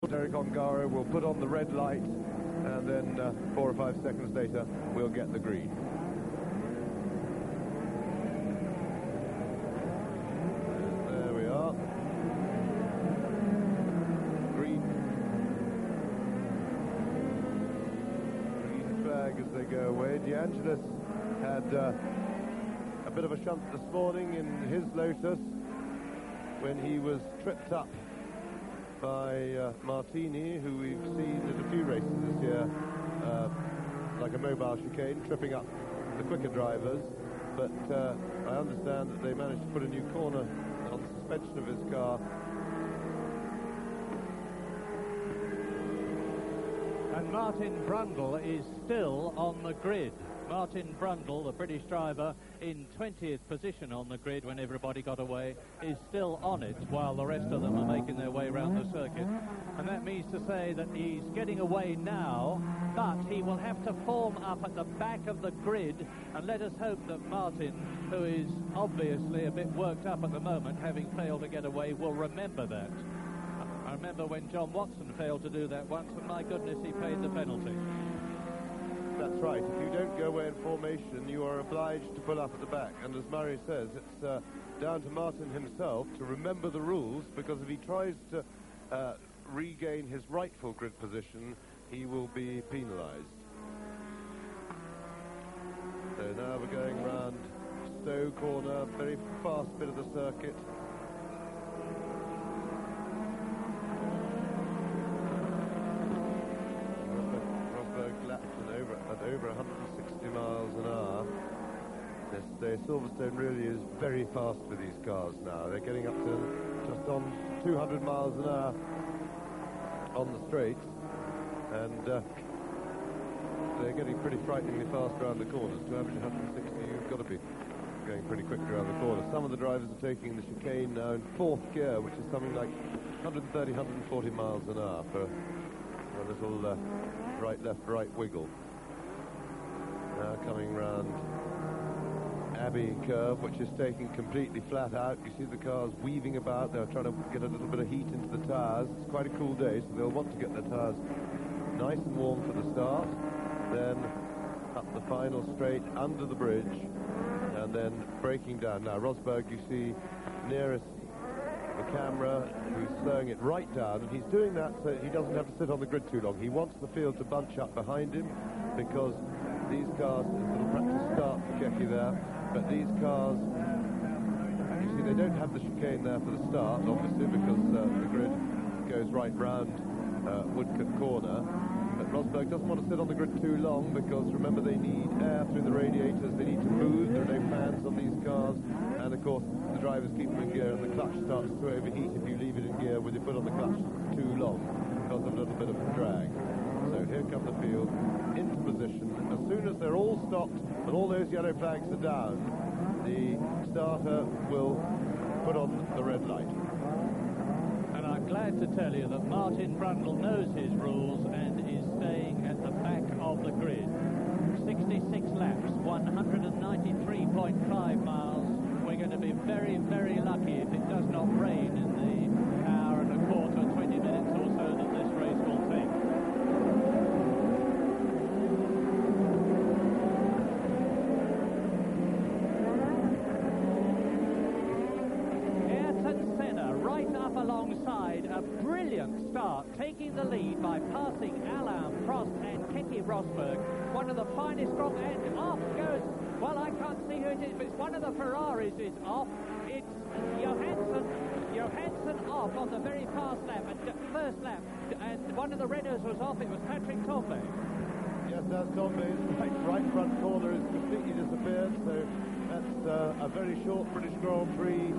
r13gh4 will put on the red light, and then 4 or 5 seconds later we'll get the green. There we are. Green flag as they go away. De Angelis had a bit of a shunt this morning in his Lotus when he was tripped up by Martini, who we've seen at a few races this year, like a mobile chicane, tripping up the quicker drivers. But I understand that they managed to put a new corner on the suspension of his car. And Martin Brundle is still on the grid. Martin Brundle, the British driver, in 20th position on the grid when everybody got away, is still on it while the rest of them are making their way around the circuit. And that means to say that he's getting away now, but he will have to form up at the back of the grid, and let us hope that Martin, who is obviously a bit worked up at the moment, having failed to get away, will remember that. I remember when John Watson failed to do that once, and my goodness, he paid the penalty. That's right. If you don't go away in formation, you are obliged to pull up at the back. And as Murray says, it's down to Martin himself to remember the rules, because if he tries to regain his rightful grid position, he will be penalised. So now we're going round Stowe Corner, very fast bit of the circuit. Over 160 miles an hour. Yesterday, Silverstone really is very fast with these cars now. They're getting up to just on 200 miles an hour on the straights, and they're getting pretty frighteningly fast around the corners. To average 160, you've got to be going pretty quick around the corner. Some of the drivers are taking the chicane now in 4th gear, which is something like 130, 140 miles an hour for a little right, left, right wiggle. Now coming round Abbey Curve, which is taking completely flat out. You see the cars weaving about. They're trying to get a little bit of heat into the tyres. It's quite a cool day, so they'll want to get their tyres nice and warm for the start. Then up the final straight under the bridge, and then braking down. Now Rosberg, you see nearest the camera, who's slowing it right down, and he's doing that so he doesn't have to sit on the grid too long. He wants the field to bunch up behind him, because these cars, there's a little practice start for Keke there, but these cars, you see, they don't have the chicane there for the start, obviously, because the grid goes right round Woodcote Corner. But Rosberg doesn't want to sit on the grid too long, because remember, they need air through the radiators, they need to move, there are no fans on these cars, and of course the drivers keep them in gear, and the clutch starts to overheat if you leave it in gear with your foot on the clutch too long, because of a little bit of drag. So here come the field into position. As soon as they're all stopped and all those yellow flags are down, the starter will put on the red light. And I'm glad to tell you that Martin Brundle knows his rules and is staying at the back of the grid. 66 laps, 193.5 miles. We're going to be very, very lucky if it does not rain in the hour and a quarter, 20 minutes or so that this race will take. Alongside a brilliant start, taking the lead by passing Alain Prost and Keke Rosberg. One of the finest strong, and off goes, well, I can't see who it is, but it's one of the Ferraris is off. It's Johansson off on the very first lap, and one of the Renaults was off. It was Patrick Tambay. Yes, that's Tambay's right front corner has completely disappeared, so that's a very short British Grand Prix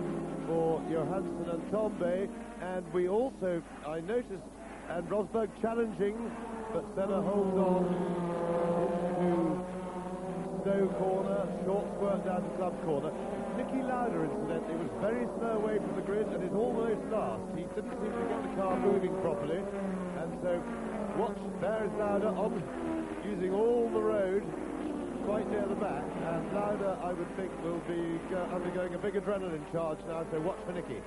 for Johansson and Tambay. And we also, I noticed, and Rosberg challenging, but Senna holds on to Stowe Corner, short squirt down to Club Corner. Niki Lauda, incidentally, was very slow away from the grid and is almost last. He didn't seem to get the car moving properly, and so watch, there is Lauda on, using all the road quite near the back, and Lauda, I would think, will be undergoing a big adrenaline charge now, so watch for Niki.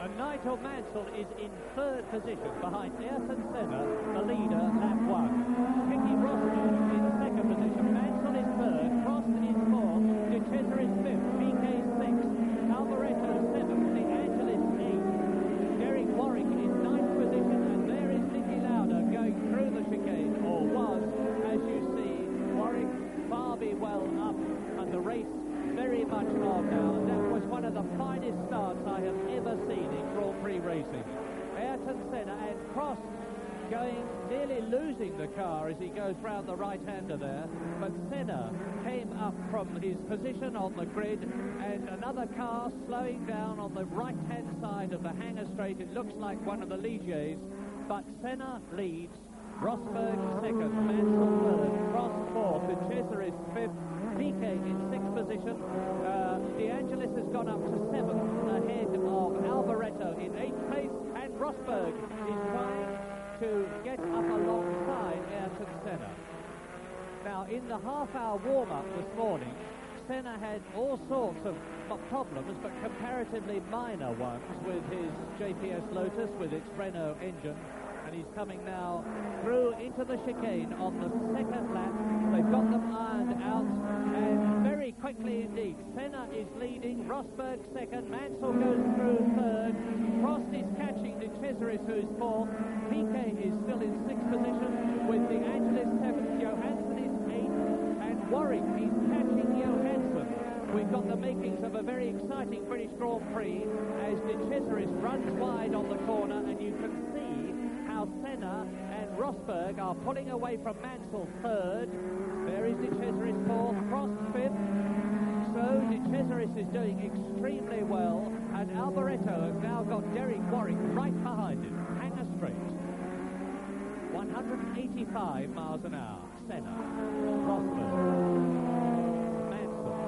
And Nigel Mansell is in third position behind Ayrton Senna, the leader, lap 1. Keke Rosberg in second position. Mansell is third. Prost is fourth. De Cesar is fifth. BK is sixth. Alboreto seventh. De Angelis eighth. Derek Warwick in ninth position. And there is Nicky Lauda going through the chicane, or was, as you see. Warwick far be well up, and the race very much on now, and that was one of the finest starts I have ever seen in Grand Prix racing. Ayrton Senna and Prost going, nearly losing the car as he goes round the right-hander there, but Senna came up from his position on the grid, and another car slowing down on the right-hand side of the hangar straight. It looks like one of the Ligiers, but Senna leads. Rosberg second, Mansell third, Prost fourth, De Cesar is fifth, Piquet in sixth position. De Angelis has gone up to seventh, ahead of Alboreto in eighth place, and Rosberg is trying to get up alongside Ayrton Senna. Now, in the half-hour warm-up this morning, Senna had all sorts of problems, but comparatively minor ones with his JPS Lotus, with its Renault engine. And he's coming now through into the chicane on the second lap. They've got them ironed out, and very quickly indeed. Senna is leading, Rosberg second, Mansell goes through third, Prost is catching De Cesaris, who's fourth, Piquet is still in sixth position, with De Angelis seventh, Johansson is eighth, and Warwick is catching Johansson. We've got the makings of a very exciting British Grand Prix as De Cesaris runs wide on the corner, and you can see how Senna and Rosberg are pulling away from Mansell third. There is De Cesaris fourth, Prost fifth. So De Cesaris is doing extremely well, and Alboreto has now got Derek Warwick right behind him. Hangar straight. 185 miles an hour. Senna, Rosberg, Mansell,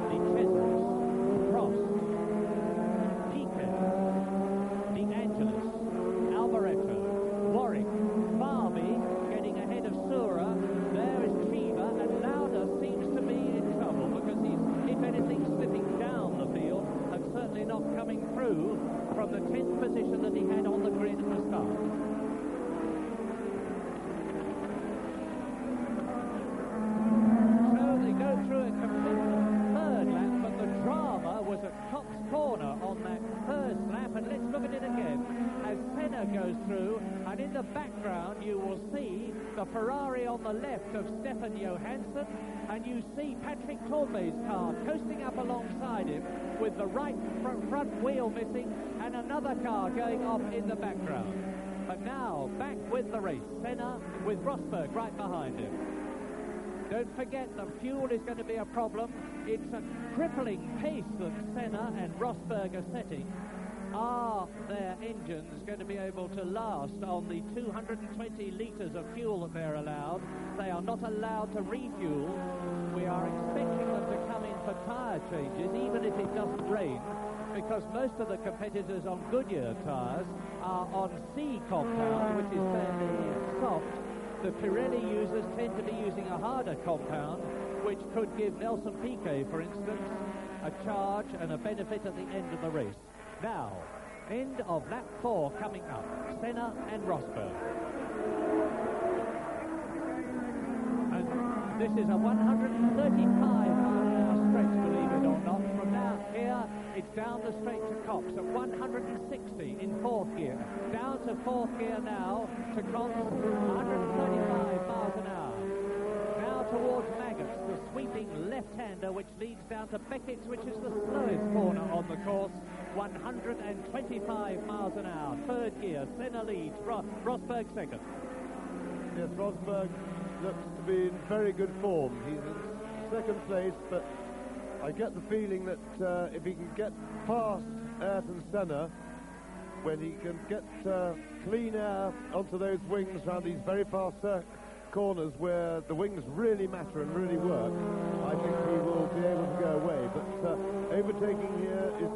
De Cesaris, Prost, Piquet, De Angelis, Alboreto, Warwick, Barbie getting ahead of Sura. There is Chiba, and Lauda seems to be in trouble because he's, if anything, slipping down the field and certainly not coming through from the 10th position that he had on the grid at the start. So they go through a complete third lap, but the drama was at Cox Corner on that first lap, and let's look at it again as Senna goes through, and in the background you will see the Ferrari on the left of Stefan Johansson, and you see Patrick Tourmé's car coasting up alongside him with the right front wheel missing, and another car going off in the background. But now back with the race, Senna with Rosberg right behind him. Don't forget that fuel is going to be a problem. It's a crippling pace that Senna and Rosberg are setting. Are their engines going to be able to last on the 220 litres of fuel that they're allowed? They are not allowed to refuel. We are expecting them to come in for tyre changes, even if it doesn't rain, because most of the competitors on Goodyear tyres are on C compound, which is fairly soft. The Pirelli users tend to be using a harder compound, which could give Nelson Piquet, for instance, a charge and a benefit at the end of the race. Now, end of lap 4 coming up. Senna and Rosberg. And this is a 135-mile-an-hour stretch, believe it or not. From now here, it's down the straight to Cox at 160 in fourth gear. Down to fourth gear now to Cox, 135 miles an hour. Now towards Maggots, the sweeping left-hander, which leads down to Beckett's, which is the slowest corner on the course, 125 miles an hour. Third gear, Senna leads, Rosberg second. Yes, Rosberg looks to be in very good form. He's in second place, but I get the feeling that if he can get past Ayrton Senna, when he can get clean air onto those wings around these very fast corners where the wings really matter and really work, I think he will be able to go away. But overtaking here is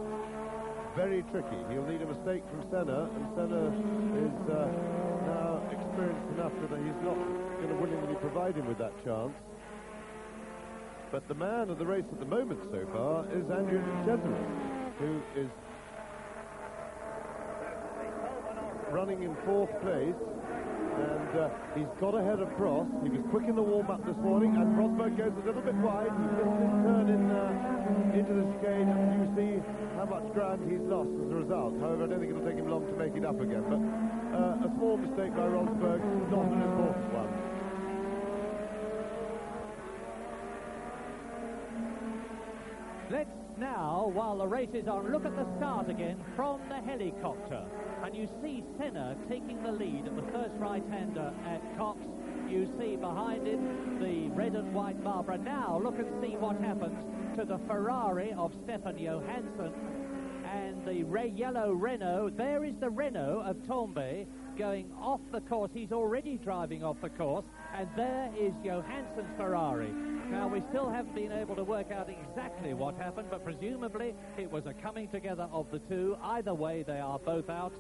very tricky. He'll need a mistake from Senna, and Senna is now experienced enough that he's not going to willingly provide him with that chance. But the man of the race at the moment so far is Andrea De Cesaris, who is running in 4th place, and he's got ahead of Prost. He was quick in the warm-up this morning, and Rosberg goes a little bit wide. He missed his turn into the chicane, and you see how much ground he's lost as a result. However, I don't think it'll take him long to make it up again, but a small mistake by Rosberg, not an important one. Let's now, while the race is on, look at the start again from the helicopter. And you see Senna taking the lead at the first right-hander at Cox. You see behind him the red and white Marlboro. Now look and see what happens to the Ferrari of Stefan Johansson and the yellow Renault. There is the Renault of Tombe going off the course. He's already driving off the course, and there is Johansson's Ferrari. Now, we still haven't been able to work out exactly what happened, but presumably it was a coming together of the two. Either way, they are both out,